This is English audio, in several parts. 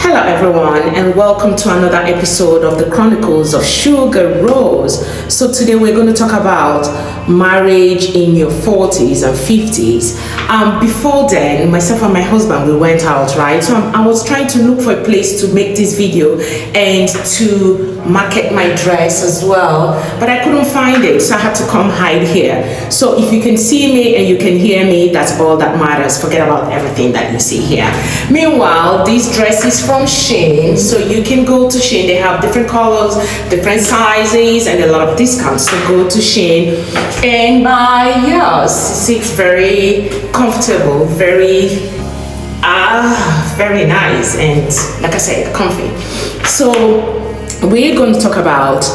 Hello everyone and welcome to another episode of the Chronicles of Sugar Rose. So today we're going to talk about marriage in your 40s and 50s. Before then, myself and my husband, we went out, right? So I was trying to look for a place to make this video and to market my dress as well, but I couldn't find it, so I had to come hide here. So if you can see me and you can hear me, that's all that matters. Forget about everything that you see here. Meanwhile, this dress is from Shein, so you can go to Shein. They have different colors, different sizes, and a lot of discounts. So go to Shein and buy yours. It's very comfortable, very nice, and like I said, comfy. So we're going to talk about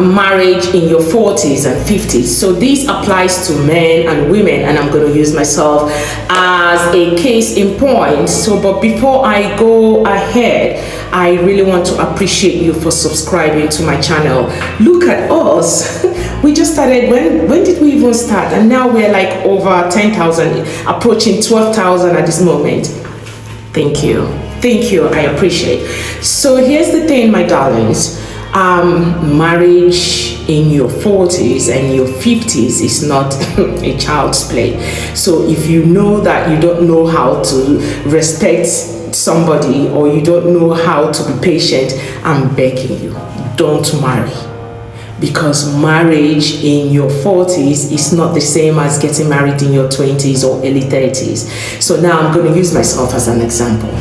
marriage in your 40s and 50s. So this applies to men and women, and I'm going to use myself as a case in point. So but before I go ahead, I really want to appreciate you for subscribing to my channel. Look at us. We just started, when did we even start? And now we're like over 10,000, approaching 12,000 at this moment. Thank you, I appreciate. So here's the thing, my darlings. Marriage in your 40s and your 50s is not a child's play. So if you know that you don't know how to respect somebody, or you don't know how to be patient, I'm begging you, don't marry. Because marriage in your 40s is not the same as getting married in your 20s or early 30s. So now I'm going to use myself as an example.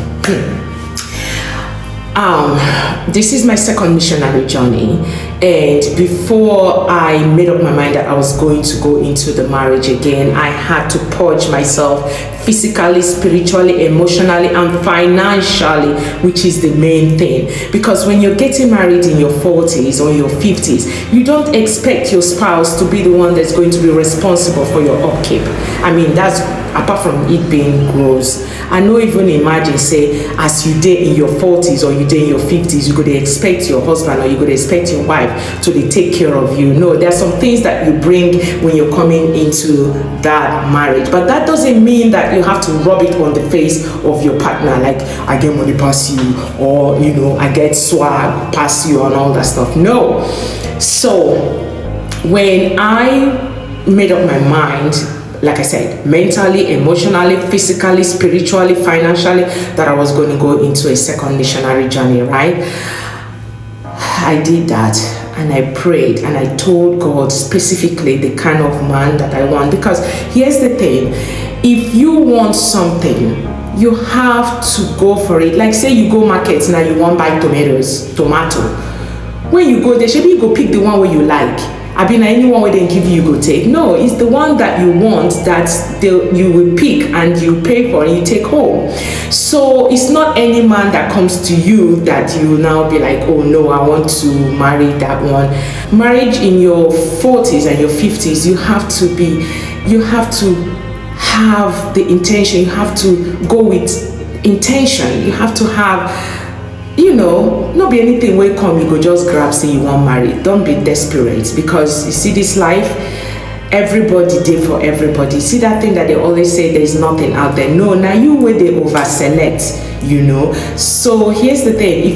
This is my second missionary journey, and before I made up my mind that I was going to go into the marriage again, I had to purge myself physically, spiritually, emotionally, and financially, which is the main thing. Because when you're getting married in your 40s or your 50s, you don't expect your spouse to be the one that's going to be responsible for your upkeep. I mean, that's apart from it being gross. I know, even imagine, say, as you date in your 40s or you date in your 50s, you could expect your husband or you could expect your wife to take care of you. No, there are some things that you bring when you're coming into that marriage, but that doesn't mean that you have to rub it on the face of your partner, like, I get money past you, or I get swag past you and all that stuff. No. So when I made up my mind, like I said, mentally, emotionally, physically, spiritually, financially, that I was going to go into a second missionary journey, right? I did that, and I prayed, and I told God specifically the kind of man that I want. Because here's the thing, if you want something, you have to go for it. Like, say you go market now, you want to buy tomato. When you go there, maybe you go pick the one where you like. I mean, anyone where they give you, go take. No, it's the one that you want that you will pick and you pay for and you take home. So it's not any man that comes to you that you now be like, oh no, I want to marry that one. Marriage in your 40s and your 50s, you have to have the intention. You have to go with intention. You have to have, not be anything will come, you go just grab, say you want marry. Don't be desperate, because you see, this life, everybody did for everybody. See that thing that they always say, there's nothing out there. No, now you where they over select, So here's the thing,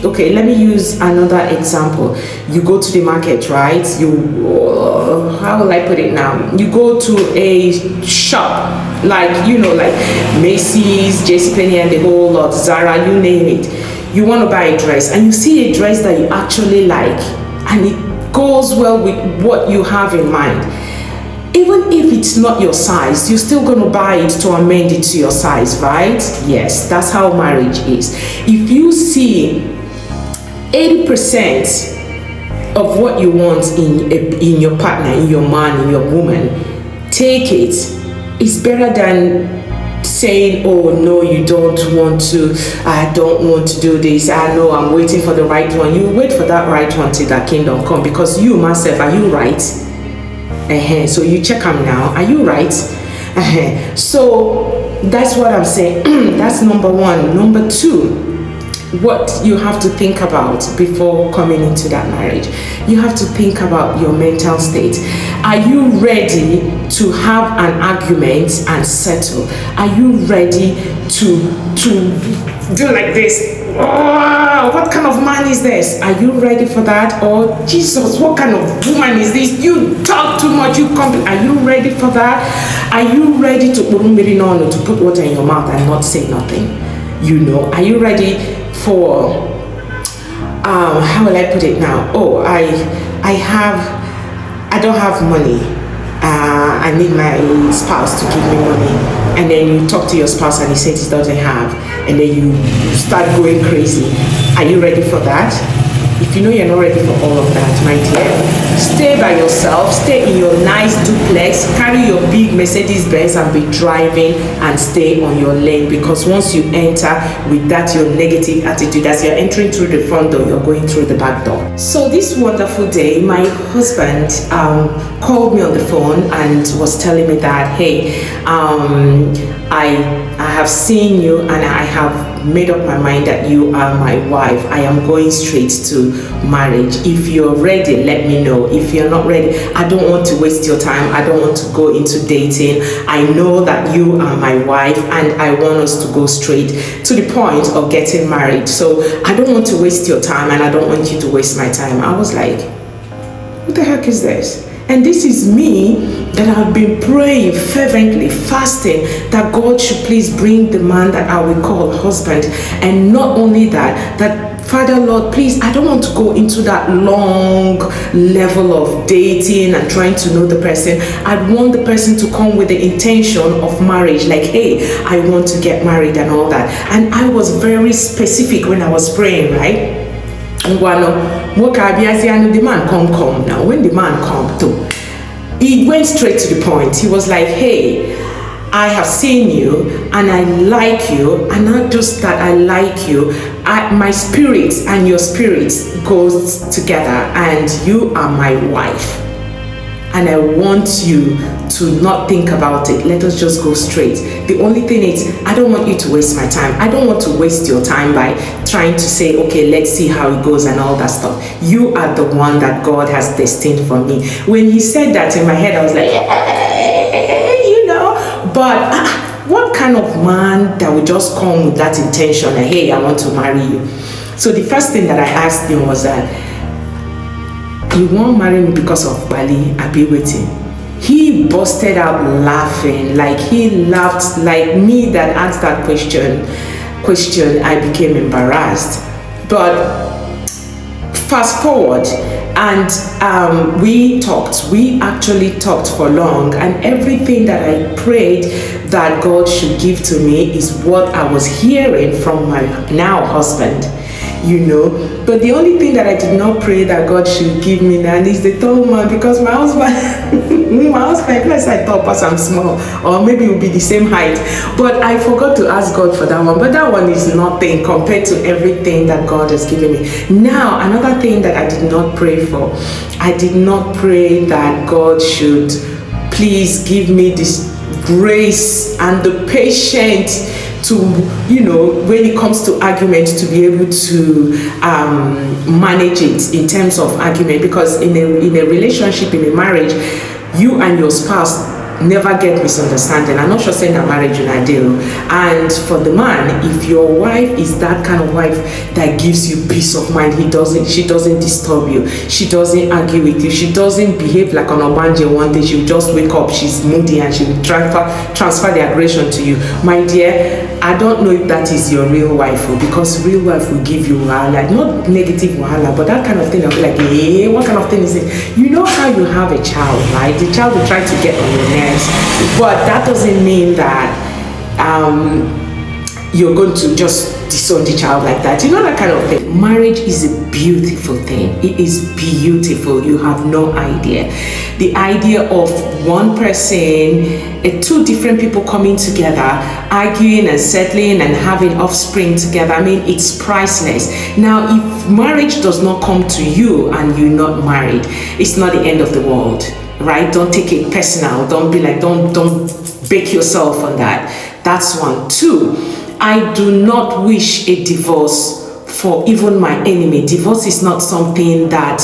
okay, let me use another example. You go to the market, right? How will I put it now? You go to a shop, like Macy's, JCPenney, and the whole lot, Zara, you name it. You want to buy a dress, and you see a dress that you actually like, and it goes well with what you have in mind. Even if it's not your size, you're still going to buy it to amend it to your size, right? Yes, that's how marriage is. If you see 80% of what you want in your partner, in your man, in your woman, take it. It's better than saying, oh no, you don't want to, I don't want to do this, I know, I'm waiting for the right one. You wait for that right one till that kingdom come, because you myself, are you right? So you check them now, are you right? So that's what I'm saying. That's number one. Number two, what you have to think about before coming into that marriage. You have to think about your mental state. Are you ready to have an argument and settle? Are you ready to do like this? Oh, what kind of man is this? Are you ready for that? Or Jesus, what kind of woman is this? You talk too much, you complain. Are you ready for that? Are you ready to put water in your mouth and not say nothing? You know, are you ready for how will I put it now? Oh, I don't have money. I need my spouse to give me money. And then you talk to your spouse and he says he doesn't have, and then you start going crazy. Are you ready for that? If you know you're not ready for all of that, my dear, stay by yourself, stay in your nice duplex, carry your big Mercedes Benz and be driving and stay on your lane, because once you enter with that your negative attitude, as you're entering through the front door, you're going through the back door. So this wonderful day, my husband called me on the phone and was telling me that, hey, I have seen you and I have made up my mind that you are my wife. I am going straight to marriage. If you're ready, let me know. If you're not ready, I don't want to waste your time. I don't want to go into dating. I know that you are my wife and I want us to go straight to the point of getting married. So I don't want to waste your time and I don't want you to waste my time. I was like, what the heck is this? And this is me that have been praying fervently, fasting, that God should please bring the man that I will call husband. And not only that, that Father, Lord, please, I don't want to go into that long level of dating and trying to know the person. I want the person to come with the intention of marriage, like, hey, I want to get married and all that. And I was very specific when I was praying, right? The man come now. When the man come too, he went straight to the point. He was like, hey, I have seen you and I like you, and not just that I like you, my spirit and your spirit goes together and you are my wife. And I want you to not think about it. Let us just go straight. The only thing is, I don't want you to waste my time. I don't want to waste your time by trying to say, okay, let's see how it goes and all that stuff. You are the one that God has destined for me. When he said that in my head, I was like, you know, but what kind of man that would just come with that intention, like, hey, I want to marry you? So the first thing that I asked him was that, you won't marry me because of Bali, I be waiting. He busted out laughing, like he laughed like me that asked that question. I became embarrassed. But fast forward, and we actually talked for long, and everything that I prayed that God should give to me is what I was hearing from my now husband. You know, but the only thing that I did not pray that God should give me now is the tall man, because my husband, plus I thought because I'm small, or maybe it will be the same height, but I forgot to ask God for that one. But that one is nothing compared to everything that God has given me. Now, another thing that I did not pray for, I did not pray that God should please give me this grace and the patience to, you know, when it comes to argument, to be able to manage it in terms of argument. Because in a relationship, in a marriage, you and your spouse never get misunderstanding. I'm not sure saying that marriage in ideal. And for the man, if your wife is that kind of wife that gives you peace of mind, she doesn't disturb you, she doesn't argue with you, she doesn't behave like an obanje one day, she'll just wake up, she's moody and she will transfer the aggression to you. My dear, I don't know if that is your real wife, because real wife will give you wahala, not negative wahala, but that kind of thing. I'll be like, hey, what kind of thing is it? You know how you have a child, right? The child will try to get on your nerves, but that doesn't mean that you're going to just disown the child like that. You know, that kind of thing. Marriage is a beautiful thing. It is beautiful. You have no idea. The idea of one person, two different people coming together, arguing and settling and having offspring together, I mean, it's priceless. Now, if marriage does not come to you and you're not married, it's not the end of the world, right? Don't take it personal. Don't be like, don't bake yourself on that. That's one. Two, I do not wish a divorce for even my enemy. Divorce is not something that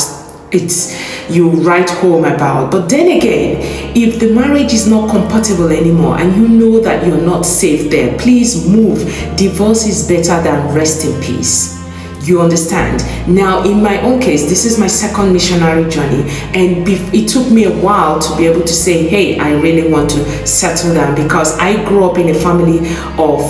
it's you write home about. But then again, if the marriage is not compatible anymore and you know that you're not safe there, please move. Divorce is better than rest in peace. You understand? Now, in my own case, this is my second missionary journey, and it took me a while to be able to say, hey, I really want to settle down, because I grew up in a family of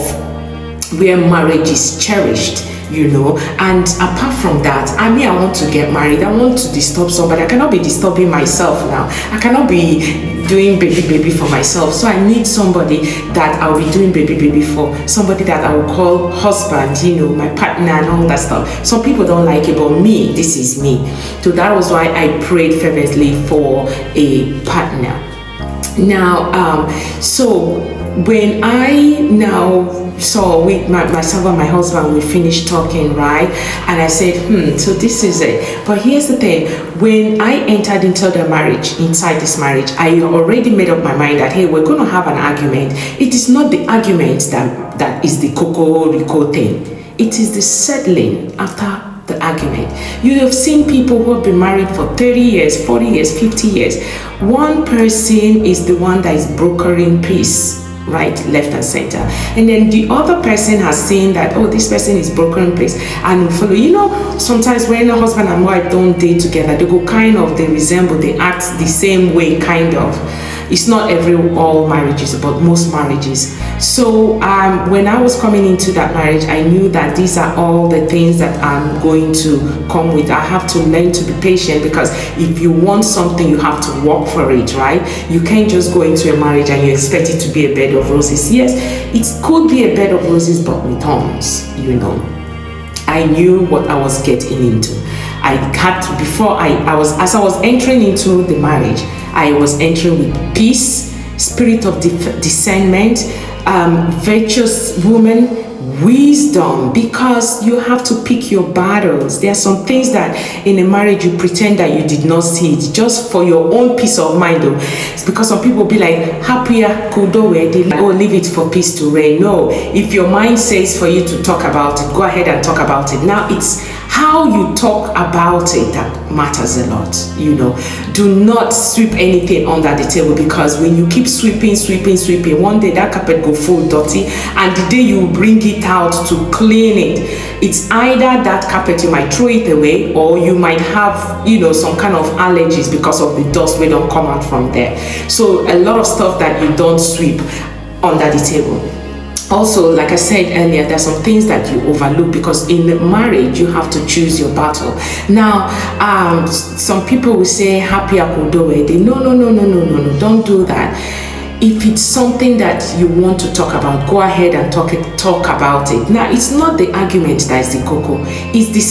where marriage is cherished, you know. And apart from that, I want to get married. I want to disturb somebody. I cannot be disturbing myself now. I cannot be doing baby for myself. So I need somebody that I'll be doing baby for, somebody that I will call husband, you know, my partner and all that stuff. Some people don't like it, but me, this is me. So that was why I prayed fervently for a partner. Now, so when I now saw with myself and my husband, we finished talking, right? And I said, so this is it. But here's the thing, when I entered into the marriage, inside this marriage, I already made up my mind that, hey, we're going to have an argument. It is not the argument that is the coco rico thing. It is the settling after the argument. You have seen people who have been married for 30 years, 40 years, 50 years. One person is the one that is brokering peace, right, left and center, and then the other person has seen that, oh, this person is brokering peace, and follow. You know, sometimes when a husband and wife don't date together, they go they resemble, they act the same way, kind of. It's not all marriages, but most marriages. So when I was coming into that marriage, I knew that these are all the things that I'm going to come with. I have to learn to be patient, because if you want something, you have to work for it, right? You can't just go into a marriage and you expect it to be a bed of roses. Yes, it could be a bed of roses, but with thorns, you know. I knew what I was getting into. I had to, as I was entering into the marriage, I was entering with peace, spirit of discernment, virtuous woman, wisdom, because you have to pick your battles. There are some things that in a marriage you pretend that you did not see it, just for your own peace of mind, though. It's because some people will be like, happier kudo wedi, oh, leave it for peace to reign. No, if your mind says for you to talk about it, go ahead and talk about it. Now it's how you talk about it that matters a lot, you know. Do not sweep anything under the table, because when you keep sweeping, one day that carpet go full dirty, and the day you bring it out to clean it, it's either that carpet you might throw it away, or you might have, you know, some kind of allergies because of the dust we don't come out from there. So a lot of stuff that you don't sweep under the table. Also, like I said earlier, there's some things that you overlook, because in marriage you have to choose your battle. Now, some people will say happy akudowe. No, don't do that. If it's something that you want to talk about, go ahead and talk about it. Now, it's not the argument that is the cocoa. It's the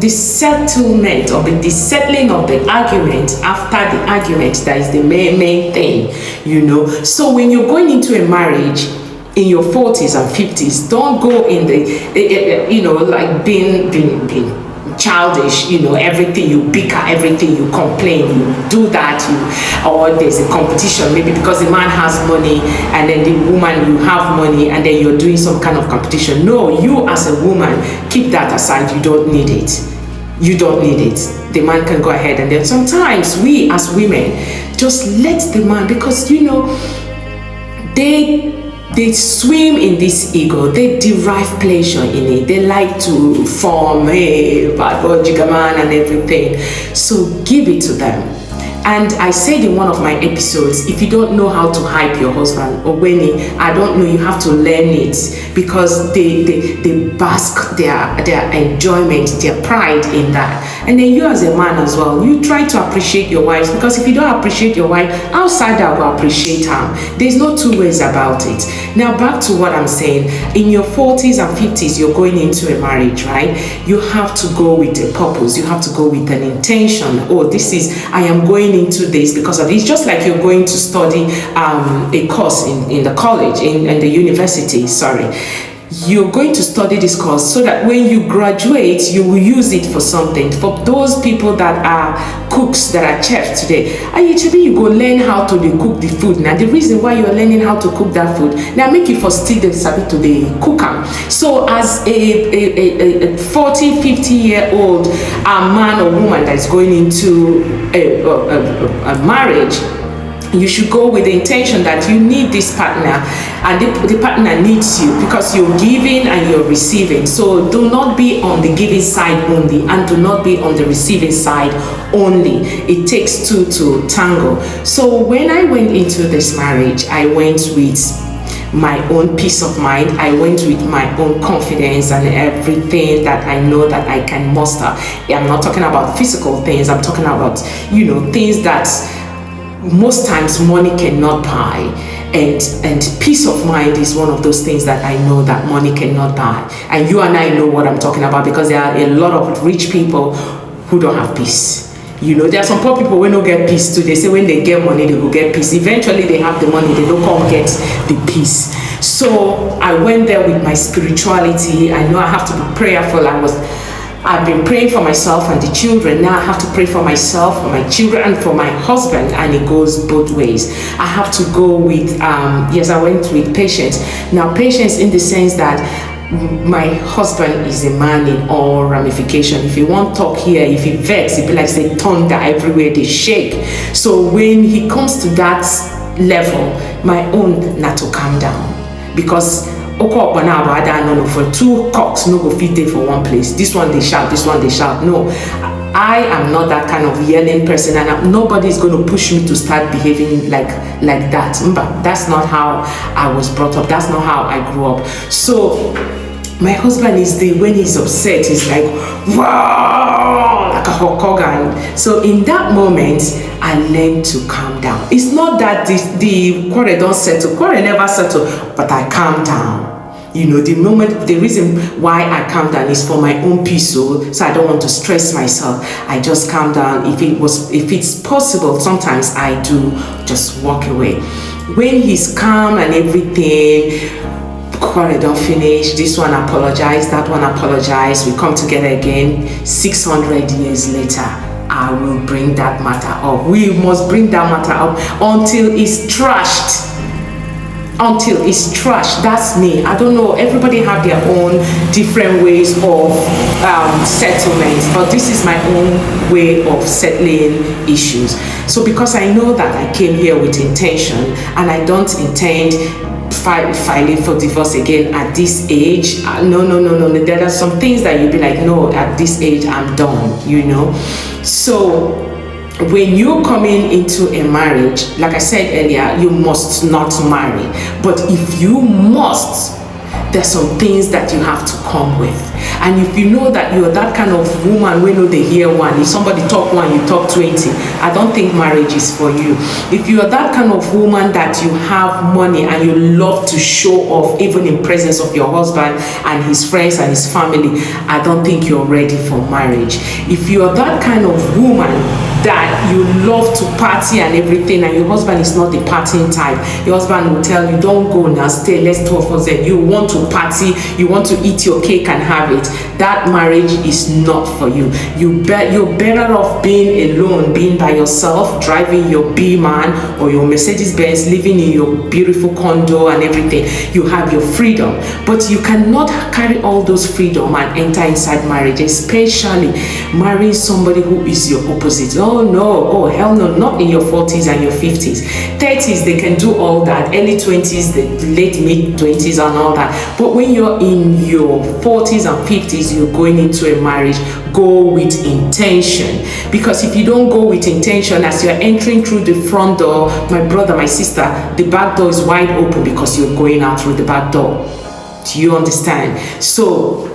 settlement, or the settling of the argument after the argument that is the main thing, you know. So when you're going into a marriage in your 40s and 50s, don't go in the, you know, like being childish, you know, everything you bicker, everything you complain, you do that, or there's a competition, maybe because the man has money and then the woman, you have money, and then you're doing some kind of competition. No, you as a woman, keep that aside. You don't need it. You don't need it. The man can go ahead, and then sometimes we as women just let the man, because, you know, they swim in this ego. They derive pleasure in it. They like to form, hey, bad boy, jigaman, and everything. So give it to them. And I said in one of my episodes, if you don't know how to hype your husband, or when I don't know, you have to learn it, because they bask their enjoyment, their pride in that. And then you as a man as well, you try to appreciate your wife, because if you don't appreciate your wife, outsider will appreciate her. There's no two ways about it. Now back to what I'm saying. In your 40s and 50s, you're going into a marriage, right? You have to go with a purpose. You have to go with an intention. Oh, I am going into this because of this. Just like you're going to study a course in the college, in the university, sorry. you're going to study this course so that when you graduate, you will use it for something. For those people that are cooks, that are chefs today, actually you go learn how to cook the food. Now the reason why you're learning how to cook that food, now make you for still the sabi to the cook am. So as a 40, 50-year-old man or woman that is going into a marriage, you should go with the intention that you need this partner, and the partner needs you because you're giving and you're receiving. So do not be on the giving side only, and do not be on the receiving side only. It takes two to tango. So when I went into this marriage, I went with my own peace of mind. I went with my own confidence and everything that I know that I can muster. I'm not talking about physical things. I'm talking about, things that most times money cannot buy, and peace of mind is one of those things that I know that money cannot buy. And you and I know what I'm talking about, because there are a lot of rich people who don't have peace. There are some poor people who don't get peace too. They say when they get money, they will get peace. Eventually they have the money, they don't come get the peace. So I went there with my spirituality. I know I have to be prayerful. I've been praying for myself and the children. Now I have to pray for myself, for my children, and for my husband, and it goes both ways. I have to go with, yes, I went with patience. Now, patience in the sense that my husband is a man in all ramification. If you want talk here, if he vex, it be like say thunder everywhere, they shake. So when he comes to that level, my own not to calm down, because for two cocks no go fit there for one place. This one they shout, this one they shout. No, I am not that kind of yelling person, and nobody is going to push me to start behaving like that. But that's not how I was brought up. That's not how I grew up. So my husband is when he's upset, he's like, wow, like a Hokogan. So in that moment, I learned to calm down. It's not that the quarrel don't settle. Quarrel never settle, but I calm down. The reason why I calm down is for my own peace, so I don't want to stress myself. I just calm down. If it's possible, sometimes I do just walk away. When he's calm and everything, quarrel don't finish, this one apologize, that one apologize, we come together again. 600 years later, I will bring that matter up. We must bring that matter up until it's trashed. Until it's trashed. That's me. I don't know, everybody have their own different ways of settlement, but this is my own way of settling issues. So because I know that I came here with intention, and I don't intend filing for divorce again at this age. No. There are some things that you'll be like, no, at this age I'm done. So when you're coming into a marriage, like I said earlier, you must not marry. But if you must, there's some things that you have to come with. And if you know that you're that kind of woman, we know they hear one. If somebody talk one, you talk 20. I don't think marriage is for you. If you're that kind of woman that you have money and you love to show off, even in presence of your husband and his friends and his family, I don't think you're ready for marriage. If you're that kind of woman that you love to party and everything, and your husband is not the partying type, your husband will tell you, don't go now, stay, let's talk for them. You want to party, you want to eat your cake and have it. That marriage is not for you. You're better off being alone, being by yourself, driving your B-Man or your Mercedes-Benz, living in your beautiful condo and everything. You have your freedom, but you cannot carry all those freedom and enter inside marriage, especially marrying somebody who is your opposite. Oh no, oh hell no, not in your 40s and your 50s. 30s, they can do all that. Early 20s, the late mid-20s and all that. But when you're in your 40s and 50s, you're going into a marriage, go with intention. Because if you don't go with intention, as you're entering through the front door, my brother, my sister, the back door is wide open because you're going out through the back door. Do you understand? So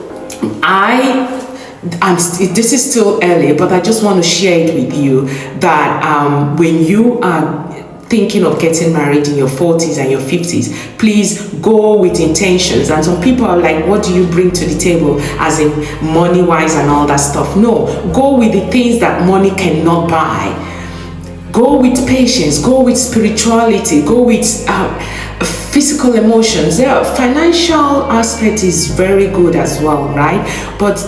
this is still early, but I just want to share it with you that when you are thinking of getting married in your 40s and your 50s, please go with intentions. And some people are like, what do you bring to the table, as in money wise and all that stuff? No, go with the things that money cannot buy. Go with patience, go with spirituality, go with physical emotions. Yeah, financial aspect is very good as well, right? But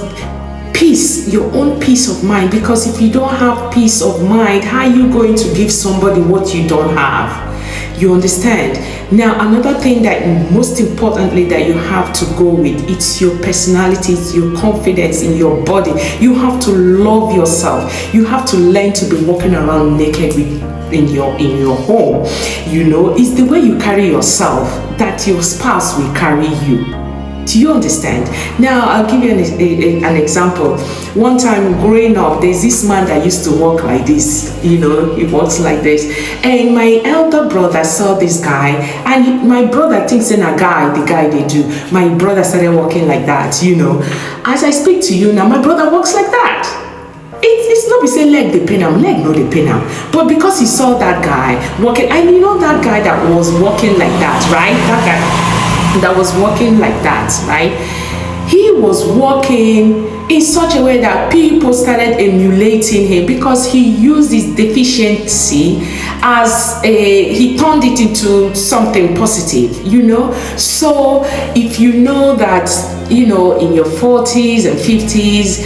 peace, your own peace of mind, because if you don't have peace of mind, how are you going to give somebody what you don't have? You understand? Now, another thing that most importantly that you have to go with, it's your personality, it's your confidence in your body. You have to love yourself. You have to learn to be walking around naked in your home. You know, it's the way you carry yourself that your spouse will carry you. Do you understand? Now, I'll give you an example. One time growing up, there's this man that used to walk like this. You know, he walks like this. And my elder brother saw this guy, and my brother thinks in the guy they do. My brother started walking like that, you know. As I speak to you now, my brother walks like that. It's not be say leg the pain him, leg no the pain him. But because he saw that guy walking, and you know that guy that was walking like that, right? That guy that was walking like that, right? He was walking in such a way that people started emulating him because he used his deficiency as he turned it into something positive, you know. So if you know that, you know, in your 40s and 50s,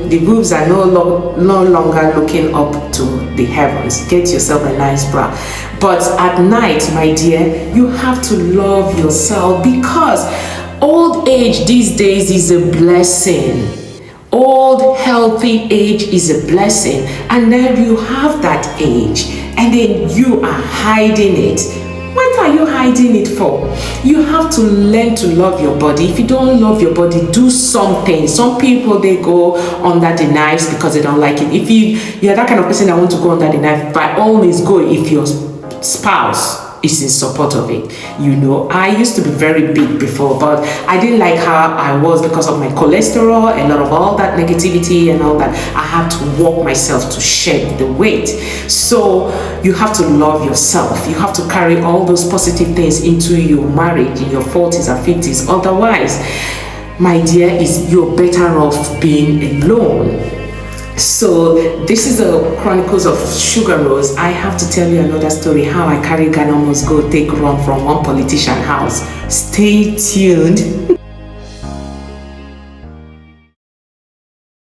the boobs are no longer looking up to the heavens. Get yourself a nice bra. But at night, my dear, you have to love yourself, because old age these days is a blessing. Old, healthy age is a blessing. And then you have that age, and then you are hiding it. What are you hiding it for? You have to learn to love your body. If you don't love your body, do something. Some people, they go under the knives because they don't like it. If you're that kind of person that want to go under the knife, by all means go if your spouse is in support of it. You know, I used to be very big before, but I didn't like how I was because of my cholesterol, a lot of all that negativity and all that. I had to work myself to shed the weight. So you have to love yourself. You have to carry all those positive things into your marriage in your 40s and 50s. Otherwise, my dear, you're better off being alone. So this is the Chronicles of Sugar Rose. I have to tell you another story, how I carry Ghana must go take run from one politician house. Stay tuned.